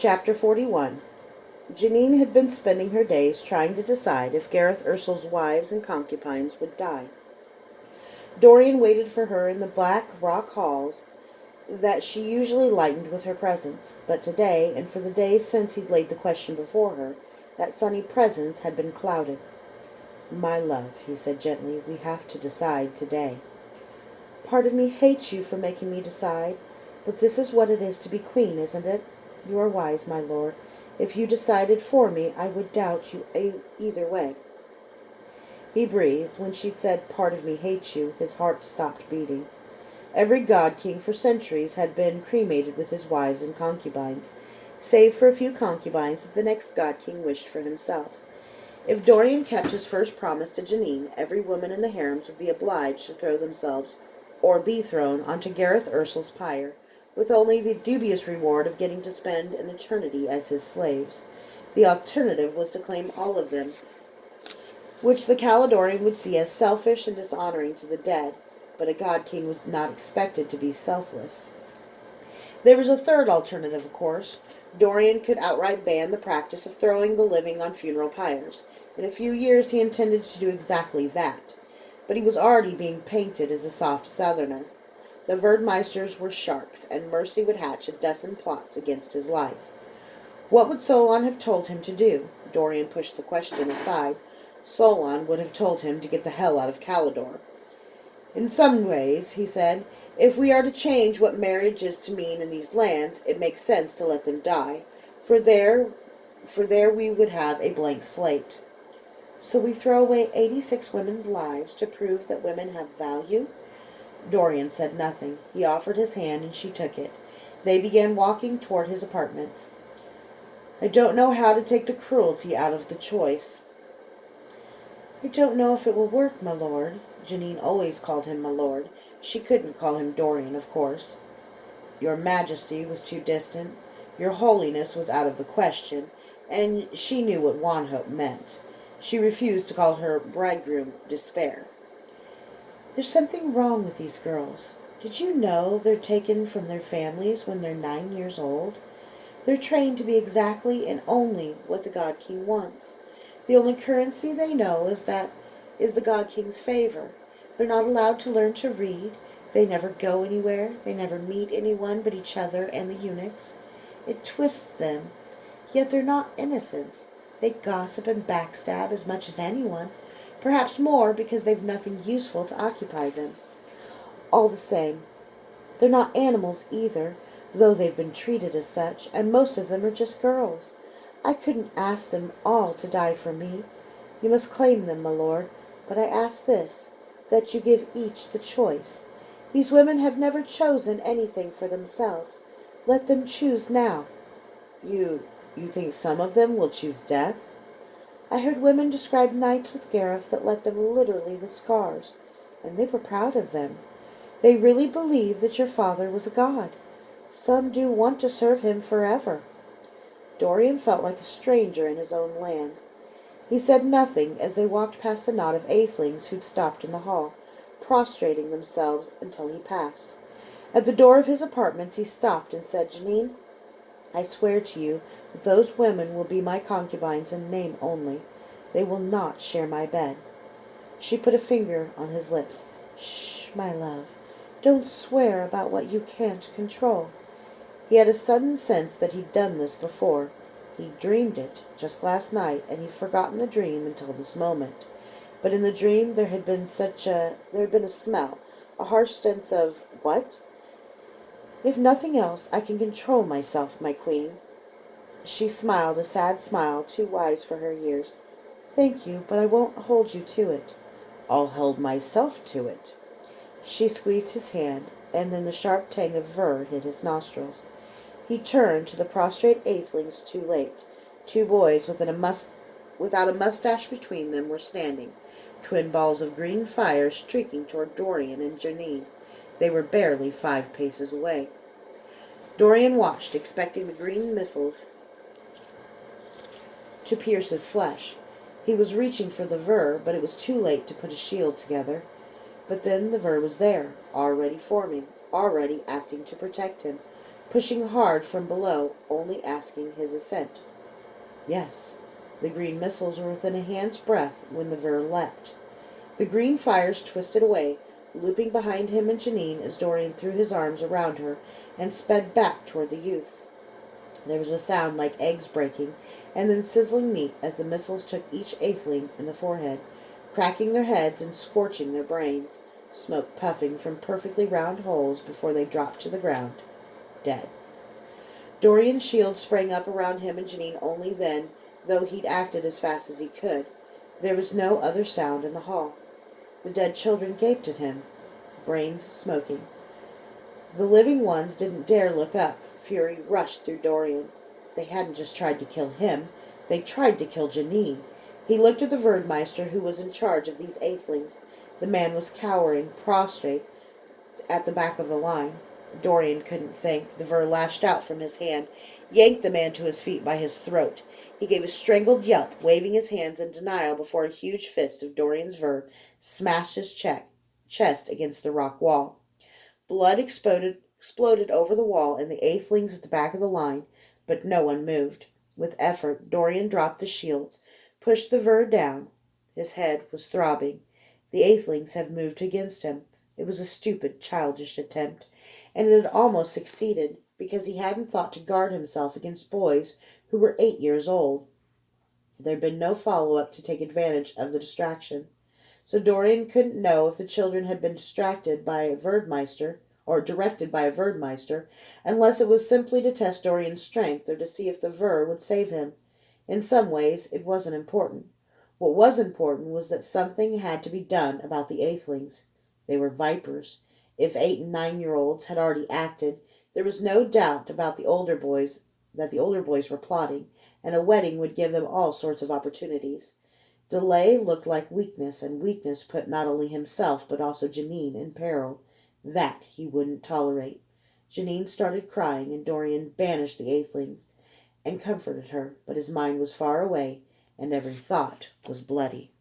Chapter 41. Janine had been spending her days trying to decide if Gareth Ursel's wives and concubines would die. Dorian waited for her in the black rock halls that she usually lightened with her presence, but today, and for the days since he'd laid the question before her, that sunny presence had been clouded. "My love," he said gently, "we have to decide today. Part of me hates you for making me decide, but this is what it is to be queen, isn't it? You are wise, my lord. If you decided for me, I would doubt you either way." He breathed. When she'd said, "Part of me hates you," his heart stopped beating. Every god-king for centuries had been cremated with his wives and concubines, save for a few concubines that the next god-king wished for himself. If Dorian kept his first promise to Janine, every woman in the harems would be obliged to throw themselves, or be thrown, onto Gareth Ursel's pyre, with only the dubious reward of getting to spend an eternity as his slaves. The alternative was to claim all of them, which the Caledonian would see as selfish and dishonoring to the dead, but a god-king was not expected to be selfless. There was a third alternative, of course. Dorian could outright ban the practice of throwing the living on funeral pyres. In a few years he intended to do exactly that, but he was already being painted as a soft southerner. The Verdmeisters were sharks, and Mercy would hatch a dozen plots against his life. What would Solon have told him to do? Dorian pushed the question aside. Solon would have told him to get the hell out of Calidor. "In some ways," he said, "if we are to change what marriage is to mean in these lands, it makes sense to let them die, for there we would have a blank slate." "So we throw away 86 women's lives to prove that women have value?" Dorian said nothing. He offered his hand, and she took it. They began walking toward his apartments. "I don't know how to take the cruelty out of the choice." "I don't know if it will work, my lord." Janine always called him my lord. She couldn't call him Dorian, of course. Your Majesty was too distant. Your Holiness was out of the question, and she knew what Wanhope meant. She refused to call her bridegroom Despair. "There's something wrong with these girls. Did you know they're taken from their families when they're 9 years old? They're trained to be exactly and only what the God King wants. The only currency they know is the God King's favor. They're not allowed to learn to read. They never go anywhere. They never meet anyone but each other and the eunuchs. It twists them. Yet they're not innocents. They gossip and backstab as much as anyone, perhaps more because they've nothing useful to occupy them. All the same, they're not animals either, though they've been treated as such, and most of them are just girls. I couldn't ask them all to die for me. You must claim them, my lord, but I ask this, that you give each the choice. These women have never chosen anything for themselves. Let them choose now." You think some of them will choose death?" "I heard women describe nights with Gareth that left them literally with scars, and they were proud of them. They really believe that your father was a god. Some do want to serve him forever." Dorian felt like a stranger in his own land. He said nothing as they walked past a knot of athelings who'd stopped in the hall, prostrating themselves until he passed. At the door of his apartments he stopped and said, "Janine, I swear to you that those women will be my concubines in name only. They will not share my bed." She put a finger on his lips. "Shh, my love. Don't swear about what you can't control." He had a sudden sense that he'd done this before. He'd dreamed it just last night, and he'd forgotten the dream until this moment. But in the dream there had been a smell, a harsh sense of what? "If nothing else, I can control myself, my queen." She smiled, a sad smile, too wise for her years. "Thank you, but I won't hold you to it." "I'll hold myself to it." She squeezed his hand, and then the sharp tang of Ver hit his nostrils. He turned to the prostrate athelings too late. 2 boys without a mustache between them were standing, twin balls of green fire streaking toward Dorian and Janine. They were barely 5 paces away. Dorian watched, expecting the green missiles to pierce his flesh. He was reaching for the Ver, but it was too late to put a shield together. But then the Ver was there, already forming, already acting to protect him. pushing hard from below, only asking his assent. Yes, the green missiles were within a hand's breadth when the Ver leapt. The green fires twisted away, looping behind him and Janine as Dorian threw his arms around her and sped back toward the youths. There was a sound like eggs breaking, and then sizzling meat as the missiles took each atheling in the forehead, cracking their heads and scorching their brains, smoke puffing from perfectly round holes before they dropped to the ground, dead. Dorian's shield sprang up around him and Janine only then, though he'd acted as fast as he could. There was no other sound in the hall. The dead children gaped at him, brains smoking. The living ones didn't dare look up. Fury rushed through Dorian. They hadn't just tried to kill him. They tried to kill Janine. He looked at the Verdmeister who was in charge of these athelings. The man was cowering, prostrate, at the back of the line. Dorian couldn't think. The Ver lashed out from his hand, yanked the man to his feet by his throat. He gave a strangled yelp, waving his hands in denial before a huge fist of Dorian's Ver smashed his chest against the rock wall. Blood exploded over the wall and the athelings at the back of the line, but no one moved. With effort, Dorian dropped the shields, pushed the Ver down. His head was throbbing. The athelings had moved against him. It was a stupid, childish attempt, and it had almost succeeded, because he hadn't thought to guard himself against boys who were 8 years old. There had been no follow-up to take advantage of the distraction. So Dorian couldn't know if the children had been distracted by a Verdmeister, or directed by a Verdmeister, unless it was simply to test Dorian's strength or to see if the Ver would save him. In some ways, it wasn't important. What was important was that something had to be done about the athelings. They were vipers. If 8 and 9-year-olds had already acted, there was no doubt about the older boys were plotting, and a wedding would give them all sorts of opportunities. Delay looked like weakness, and weakness put not only himself but also Janine in peril. That he wouldn't tolerate. Janine started crying, and Dorian banished the athelings and comforted her, but his mind was far away, and every thought was bloody.